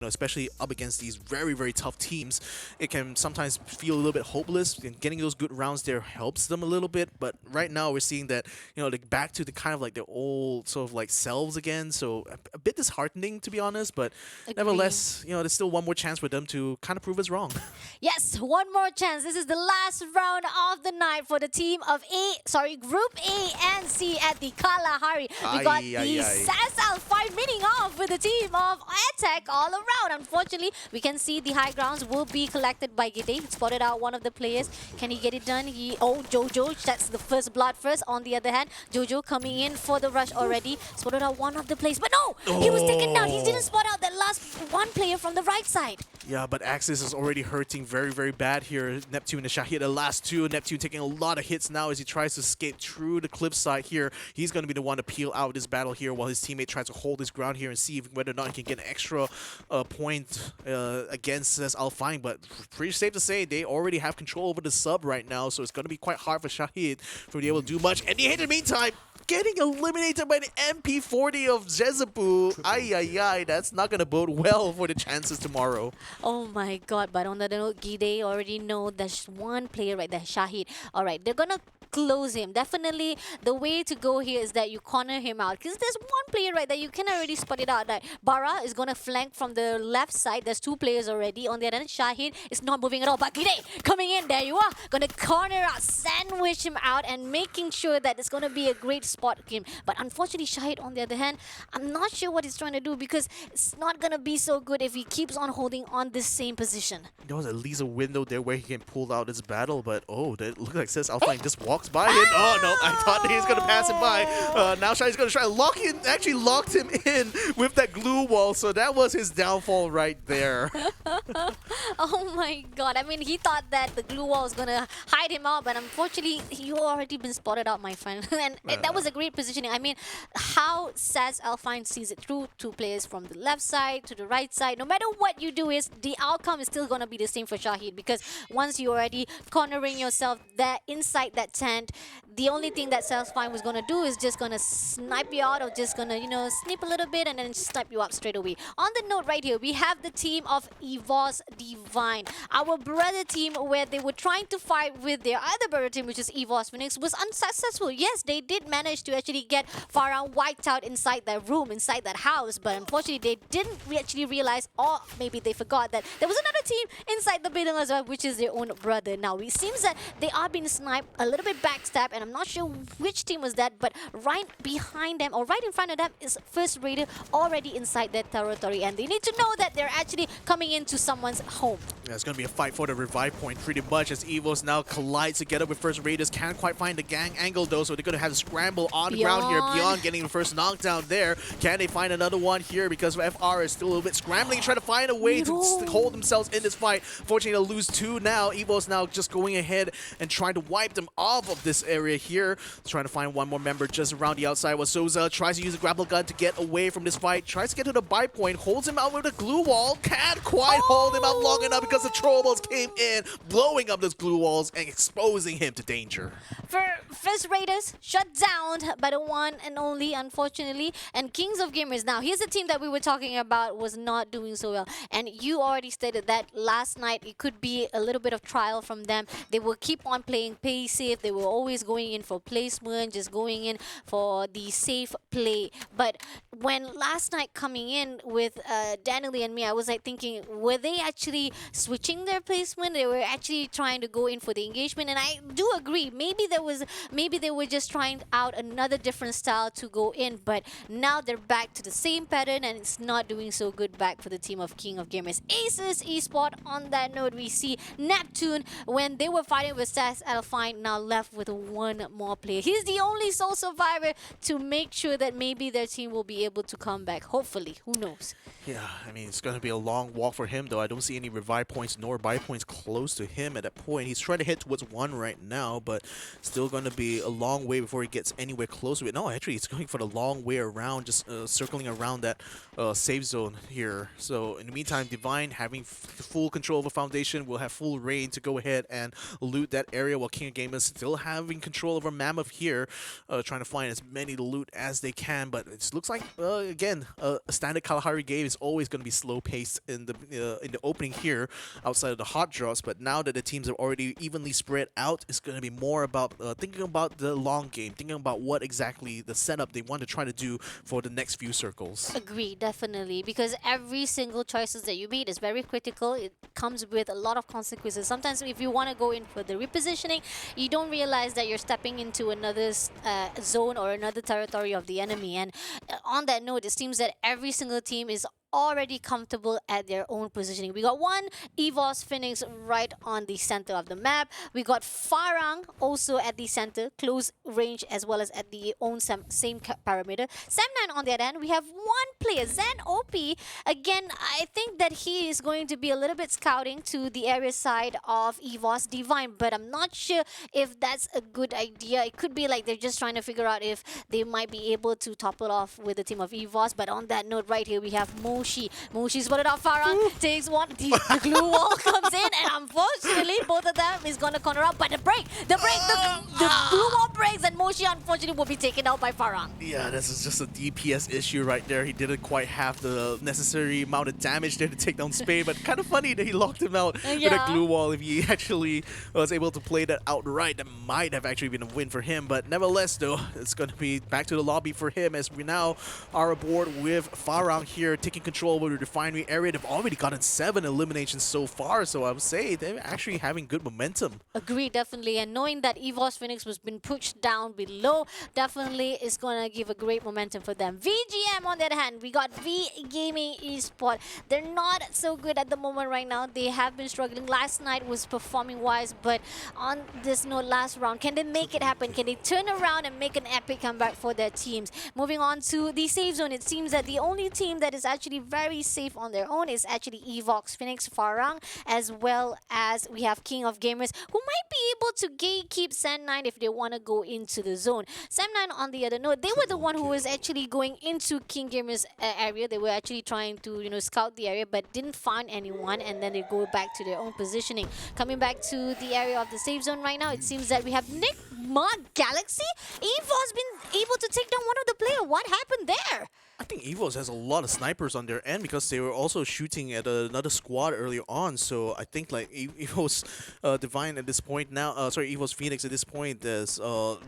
especially up against these very, very tough teams, it can sometimes feel a little bit hopeless. And getting those good rounds there helps them a little bit. But right now, we're seeing that like back to the kind of like their old sort of like selves again. So a bit disheartening to be honest. But Agree. nevertheless, there's still one more chance for them to kind of prove us wrong. Yes, one more chance. This is the last round of the night for the team of Group A and C at the Kalahari. We got Ay, ay, the ay. SAS Alpine winning off with the team of Attack all around. Unfortunately, we can see the high grounds will be collected by Gide. He spotted out one of the players. Can he get it done? Jojo, that's the first blood first. On the other hand, Jojo coming in for the rush already. Spotted out one of the players, but no! He was taken down. He didn't Oh. spot out that last one player from the right side. Yeah, but Axis is already hurting very, very bad here. Neptune and Shahid, the last two. Neptune taking a lot of hits now as he tries to escape through the cliffside here. He's going to be the one to peel out this battle here while his teammate tries to hold his ground here and see whether or not he can get an extra point against this Alfine. But pretty safe to say they already have control over the sub right now, so it's going to be quite hard for Shahid to be able to do much. And in the meantime, getting eliminated by the MP40 of Jezabu. Ay, ay, ay. That's not going to bode well for the chances tomorrow. Oh my god, but on the note, Gide already know there's one player right there, Shahid. Alright, they're gonna close him. Definitely the way to go here is that you corner him out. Because there's one player right there, you can already spot it out. That Bara is gonna flank from the left side. There's two players already. On the other hand, Shahid is not moving at all. But Gide coming in, there you are. Gonna corner out, sandwich him out, and making sure that it's gonna be a great spot for him. But unfortunately, Shahid on the other hand, I'm not sure what he's trying to do because it's not gonna be so good if he keeps on holding on this same position. There was at least a window there where he can pull out his battle, but oh, that looks like says Alpine just walks by him. Oh no, I thought he was gonna pass him by. Now Shai's gonna try to lock him, actually locked him in with that glue wall, so that was his downfall right there. Oh my god. I mean, he thought that the glue wall was gonna hide him out, but unfortunately, you already been spotted out, my friend. And that was a great positioning. I mean, how SAS Alpine sees it through two players from the left side to the right side. No matter what you do, is the outcome is still gonna be the same for Shahid because once you're already cornering yourself there inside that tent, the only thing that SAS Alpine was gonna do is just gonna snipe you out or just gonna, snipe a little bit and then snipe you up straight away. On the note right here, we have the team of EVOS Divine. Our brother team where they were trying to fight with their other brother team, which is EVOS Phoenix, was unsuccessful. Yes, they did manage to actually get Farah wiped out inside that room, inside that house, but unfortunately they didn't actually realize, or maybe they forgot that there was another team inside the building as well, which is their own brother. Now, it seems that they are being sniped, a little bit backstabbed, and I'm not sure which team was that, but right behind them, or right in front of them, is First Raider already inside their territory, and they need to know that they're actually coming into someone's home. Yeah, it's gonna be a fight for the revive point pretty much as Evos now collide together with First Raiders. Can't quite find the gang angle though, so they're gonna have to scramble on the ground here beyond getting the first knockdown there. Can they find another one here because FR is still a little bit scrambling, trying to find a way to hold themselves in this fight. Fortunately, they'll lose two now. Evos now just going ahead and trying to wipe them off of this area here. Trying to find one more member just around the outside while Souza tries to use a grapple gun to get away from this fight. Tries to get to the buy point, holds him out with a glue wall. Can't quite hold him out long enough because the trolls came in, blowing up those glue walls and exposing him to danger. For First Raiders, shut down by the one and only, unfortunately. And Kings of Gamers, now, here's the team that we were talking about was not doing so well. And you already stated that last night it could be a little bit of trial from them. They will keep on playing play safe. They were always going in for placement, just going in for the safe play. But when last night coming in with Daniel and me, I was like thinking, were they actually switching their placement? They were actually trying to go in for the engagement, and I do agree. Maybe they were just trying out another different style to go in, but now they're back to the same pattern, and it's not doing so good back for the team of King of Gamers. Aces Esport. On that note, we see Neptune when they were fighting with SAS Alpine, now left with one more player. He's the only sole survivor to make sure that maybe their team will be able to come back. Hopefully, who knows? Yeah, I mean, it's going to be a long walk for him, though. I don't see any revive points nor buy points close to him at that point. He's trying to head towards one right now, but still going to be a long way before he gets anywhere close to it. No, actually, he's going for the long way around, just circling around that safe zone here. So in the meantime, Divine having full control of the foundation will have full reign to go ahead and loot that area, while King of Gamers still having control over Mammoth here, trying to find as many loot as they can. But it looks like, again, a standard Kalahari game is always going to be slow-paced in the opening here, outside of the hot drops. But now that the teams are already evenly spread out, it's going to be more about thinking about the long game, thinking about what exactly the setup they want to try to do for the next few circles. Agree, definitely, because every single choices that you made is very critical. It comes with a lot of consequences. Sometimes if you want to go in for the repositioning, you don't realize that you're stepping into another zone or another territory of the enemy. And on that note, it seems that every single team is already comfortable at their own positioning. We got one EVOS Phoenix right on the center of the map. We got Farang also at the center, close range as well as at the own same parameter. Sam9 on the other hand, we have one player, Zen OP. Again, I think that he is going to be a little bit scouting to the area side of EVOS Divine, but I'm not sure if that's a good idea. It could be like they're just trying to figure out if they might be able to topple off with the team of EVOS. But on that note right here, we have Moshi spotted out Farang, takes one, the glue wall comes in, and unfortunately both of them is gonna corner out. But the glue wall breaks, and Moshi unfortunately will be taken out by Farang. Yeah, this is just a DPS issue right there. He didn't quite have the necessary amount of damage there to take down Spain, but kind of funny that he locked him out with a glue wall. If he actually was able to play that outright, that might have actually been a win for him. But nevertheless, though, it's going to be back to the lobby for him, as we now are aboard with Farang here, taking control over the refinery area. They've already gotten 7 eliminations so far, so I would say they're actually having good momentum. Agree, definitely. And knowing that EVOS Phoenix was been pushed down below, definitely is going to give a great momentum for them. VGM on the other hand, we got V Gaming Esport. They're not so good at the moment right now. They have been struggling. Last night was performing wise, but on this note, last round, can they make it happen? Can they turn around and make an epic comeback for their teams? Moving on to the safe zone, it seems that the only team that is actually very safe on their own is actually EVOS Phoenix, Farang, as well as we have King of Gamers, who might be able to gatekeep Sam9 if they want to go into the zone. Sam9 on the other note, they were the one who was actually going into King Gamers area. They were actually trying to, scout the area, but didn't find anyone, and then they go back to their own positioning. Coming back to the area of the safe zone right now, it seems that we have Nigma Galaxy. EVO's been able to take down one of the players. What happened there? I think EVOS has a lot of snipers on their end, because they were also shooting at another squad earlier on. So I think like EVOS Divine at this point now, EVOS Phoenix at this point does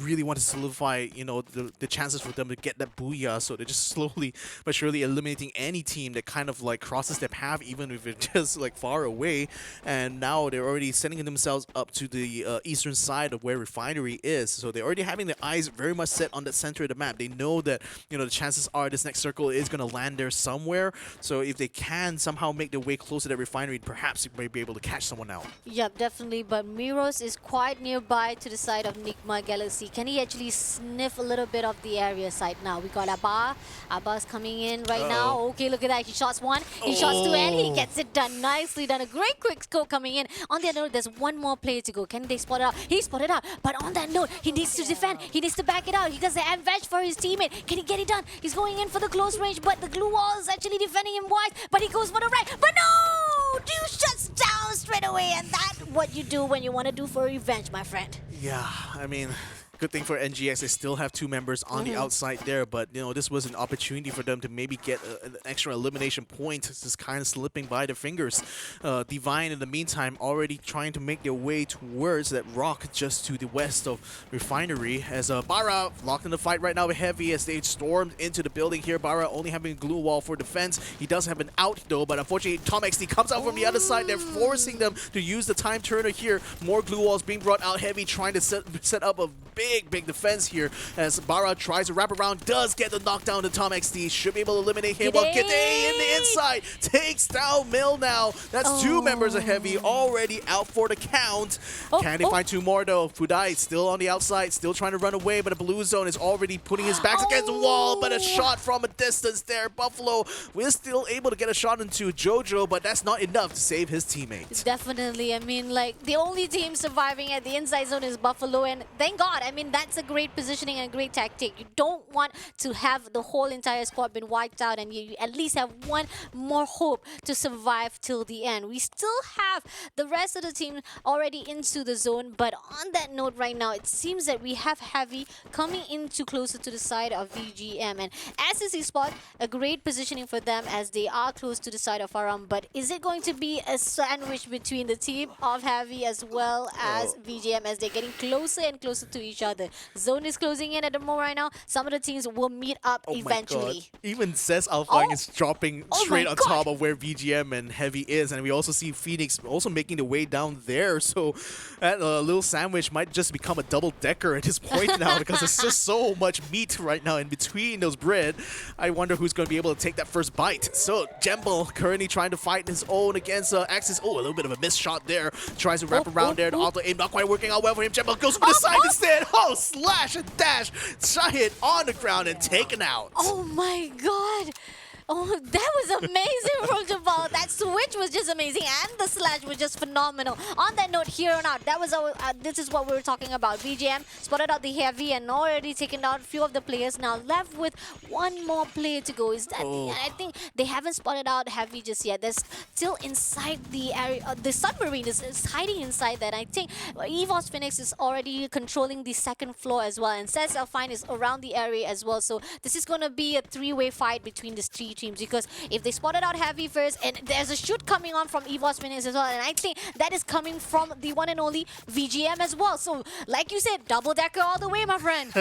really want to solidify, the chances for them to get that booyah. So they're just slowly but surely eliminating any team that kind of like crosses their path, even if it's just like far away. And now they're already sending themselves up to the eastern side of where Refinery is. So they're already having their eyes very much set on the center of the map. They know that, the chances are this next circle is going to land there somewhere. So if they can somehow make their way close to that Refinery, perhaps they may be able to catch someone out. Yep, definitely. But Miros is quite nearby to the side of Nigma Galaxy. Can he actually sniff a little bit of the area side now? We got Abba. Abba's coming in right now. Okay, look at that. He shots one. He shots two, and he gets it done. Nicely done. A great quick scope coming in. On the other note, there's one more player to go. Can they spot it out? He spotted out. But on that note, he needs to defend. He needs to back it out. He does the advantage for his teammate. Can he get it done? He's going in for the close range, but the glue wall is actually defending him wide. But he goes for the right. But no! Dude shuts down straight away. And that's what you do when you want to do for revenge, my friend. Yeah, I mean, good thing for NGX, they still have 2 members on the outside there, but this was an opportunity for them to maybe get an extra elimination point. It's just kind of slipping by their fingers. Divine, in the meantime, already trying to make their way towards that rock just to the west of Refinery, as Bara locked in the fight right now with Heavy as they stormed into the building here. Bara only having a glue wall for defense. He does have an out though, but unfortunately Tom XD comes out from the other side. They're forcing them to use the time turner here. More glue walls being brought out. Heavy trying to set up a big defense here, as Bara tries to wrap around, does get the knockdown to Tom XD, should be able to eliminate him. While Gide in the inside takes down Mill now. That's 2 members of Heavy already out for the count. Can they find 2 more though? Fudai still on the outside, still trying to run away, but the blue zone is already putting his back against the wall, but a shot from a distance there. Buffalo is still able to get a shot into Jojo, but that's not enough to save his teammate. Definitely. I mean, like, the only team surviving at the inside zone is Buffalo, and thank God. I mean, mean, that's a great positioning and a great tactic. You don't want to have the whole entire squad been wiped out, and you at least have one more hope to survive till the end. We still have the rest of the team already into the zone, but on that note right now, it seems that we have Heavy coming into closer to the side of VGM, and SSC spot, a great positioning for them as they are close to the side of Aram, but is it going to be a sandwich between the team of Heavy as well as VGM as they're getting closer and closer to each other? Zone is closing in at the moment right now. Some of the teams will meet up eventually. My God. Even Says Alfang is dropping straight on top God. of where VGM and Heavy is, and we also see Phoenix also making the way down there, so that little sandwich might just become a double-decker at this point now because there's just so much meat right now in between those bread. I wonder who's going to be able to take that first bite. So Jembal currently trying to fight his own against Axis. Oh, a little bit of a missed shot there. Tries to wrap around there. The auto aim not quite working out well for him. Jembal goes for the side instead. Oh, slash and dash. Shot hit on the ground and taken out. Oh my God! Oh, that was amazing from Jabal. That switch was just amazing, and the slash was just phenomenal. On that note, here on out, that was our, this is what we were talking about. VGM spotted out the Heavy and already taken out a few of the players. Now left with one more player to go. Is that? I think they haven't spotted out Heavy just yet. They're still inside the area. The submarine is hiding inside that. I think EVOS Phoenix is already controlling the second floor as well, and Says Alfine is around the area as well. So this is going to be a three-way fight between these three teams, because if they spotted out Heavy first, and there's a shoot coming on from EVOS Phoenix as well, and I think that is coming from the one and only VGM as well. So like you said, double-decker all the way, my friend.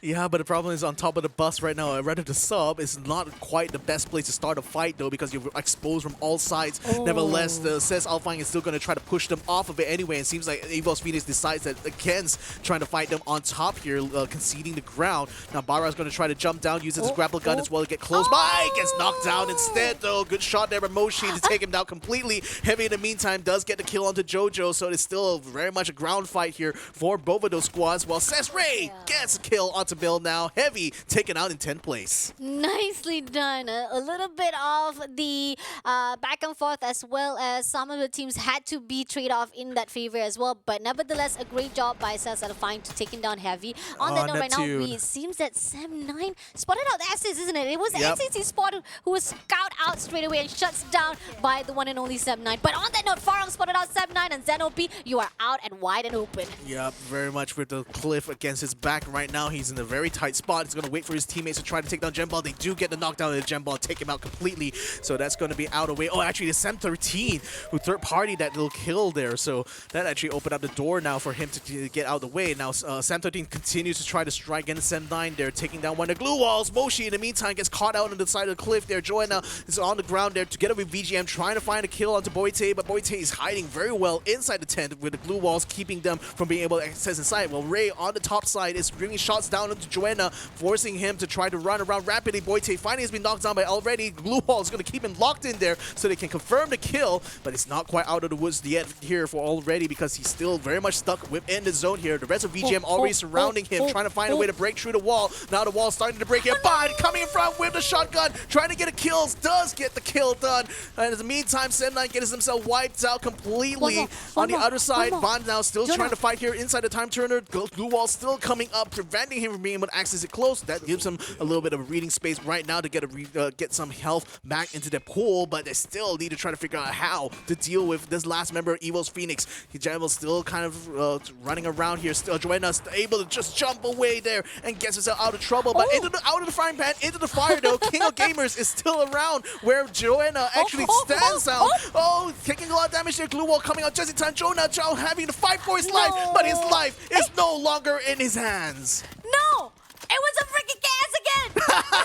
Yeah, but the problem is on top of the bus right now. Rather the sub is not quite the best place to start a fight though, because you're exposed from all sides. Nevertheless, the Says Alfang is still going to try to push them off of it anyway. It seems like EVOS Phoenix decides that against trying to fight them on top here, conceding the ground. Now Bara is going to try to jump down, use his grapple gun as well to get close by. Gets knocked down instead though. Good shot there by Moshi to take him down completely. Heavy in the meantime does get the kill onto Jojo, so it's still very much a ground fight here for both of those squads, while Cesray gets a kill onto Bill now. Heavy taken out in 10th place. Nicely done. A little bit of the back and forth, as well as some of the teams had to be trade-off in that favor as well, but nevertheless a great job by Says Alfine to taking down Heavy. On that note right now, it seems that Sam9 spotted out Axis, isn't it? It was NCT spot who was scout out straight away and shuts down by the one and only Sam9. But on that note, Farong spotted out Sam9, and Zenopi, you are out and wide and open. Yep, very much with the cliff against his back right now. He's in a very tight spot. He's going to wait for his teammates to try to take down Jembal. They do get the knockdown of the Jembal, take him out completely. So that's going to be out of the way. Oh, actually, the Sam13 who third party that little kill there. So that actually opened up the door now for him to get out of the way. Now Sam13 continues to try to strike against Sam9 there, taking down one of the glue walls. Moshi in the meantime gets caught out on the side of the cliff there. Joanna is on the ground there together with VGM, trying to find a kill onto Boite, but Boite is hiding very well inside the tent with the glue walls keeping them from being able to access inside. Well, Ray on the top side is bringing shots down into Joanna, forcing him to try to run around rapidly. Boite finally has been knocked down by already. Glue wall is going to keep him locked in there so they can confirm the kill, but it's not quite out of the woods yet here for already, because he's still very much stuck within the zone here. The rest of VGM already surrounding him, trying to find a way to break through the wall. Now the wall's starting to break here, but coming in front with the shotgun, trying to get a kill, does get the kill done. And in the meantime, Sam9 gets himself wiped out completely. On the other side, Bond now still trying to fight here inside the time turner. Glue wall still coming up, preventing him from being able to access it close. That gives him a little bit of breathing space right now to get some health back into the pool, but they still need to try to figure out how to deal with this last member of EVOS Phoenix. Jamal's still kind of running around here. Still, Joanna's able to just jump away there and gets herself out of trouble, but out of the frying pan, into the fire though. King of Gamers is still around where Joanna actually stands out. Oh, taking a lot of damage there. Glue wall coming out just in time. Jonah Chow having to fight for his life, but his life is no longer in his hands. No! It was a freaking chaos again! No!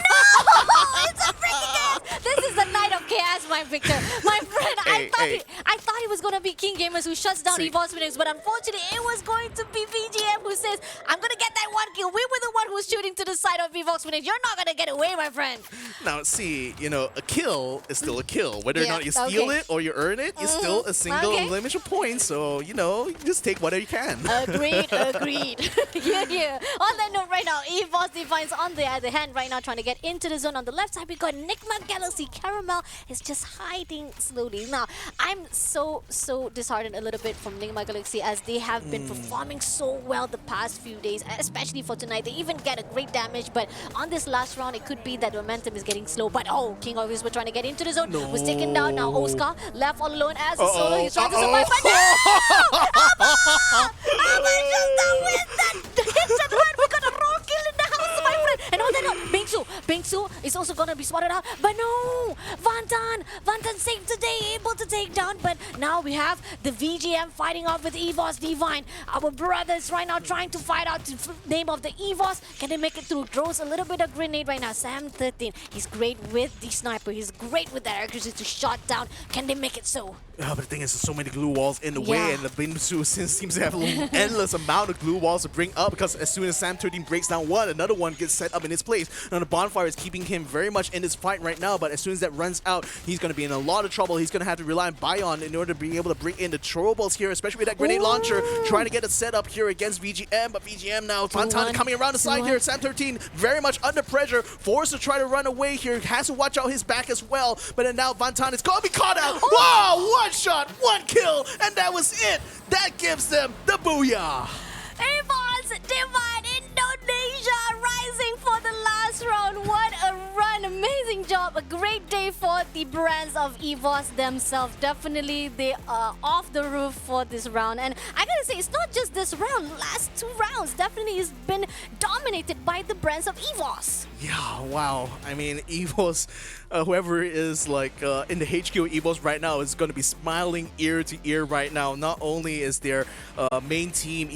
It's a freaking chaos! This is the night of chaos, my Victor. My friend, I thought it was going to be King Gamers who shuts down EVOS Phoenix, but unfortunately it was going to be VGM who says, I'm going to get that one kill. We were the one who's shooting to the side of EVOS Phoenix. You're not going to get away, my friend. Now, see, you know, a kill is still a kill. Whether or not you steal it or you earn it, it's still a single elimination point. So, you know, just take whatever you can. Agreed. Yeah. On that note right now, EVOS Defiance on the other hand right now trying to get into the zone. On the left side, we got Nigma Galaxy. Caramel is just hiding slowly. Now, I'm so disheartened a little bit from Nigma Galaxy as they have been performing so well the past few days, especially for tonight. They even get a great damage, but on this last round, it could be that momentum is getting slow. But oh, King Obvious were trying to get into the zone, was taken down. Now Oscar left all alone as a solo. He's trying to survive, but no! Alba just not with that hit to the head. We got a raw kill in the house, my friend. And all that, no, Bingsu is also gonna be spotted out, but no! Vantan saved today, able to take down, but now we have the VGM fighting off with EVOS Divine. Our brothers right now trying to fight out the name of the EVOS. Can they make it through? Throws a little bit of grenade right now. Sam 13, he's great with the sniper. He's great with that accuracy to shot down. Can they make it so? But the thing is, there's so many glue walls in the way, Yeah. and the Bingsu seems to have an endless amount of glue walls to bring up, because as soon as Sam 13 breaks down one, another one gets set up in its place. Now the bonfire is keeping him very much in this fight right now, but as soon as that runs out, he's going to be in a lot of trouble. He's going to have to rely on Bion in order to be able to bring in the throwables here, especially with that grenade launcher, trying to get a setup here against VGM, but VGM now, Vantan coming around the side here. Sam 13 very much under pressure, forced to try to run away here, has to watch out his back as well, but then now Vantan is going to be caught out. Wow, one shot, one kill, and that was it. That gives them the booyah. EVOS Divine Indonesia rising for the last round. What a run. Amazing job. A great day for the brands of EVOS themselves. Definitely they are off the roof for this round. And I gotta say, it's not just this round. Last two rounds definitely has been dominated by the brands of EVOS. Yeah, wow. I mean, EVOS, whoever is like in the HQ EVOS right now is going to be smiling ear to ear right now. Not only is their main team,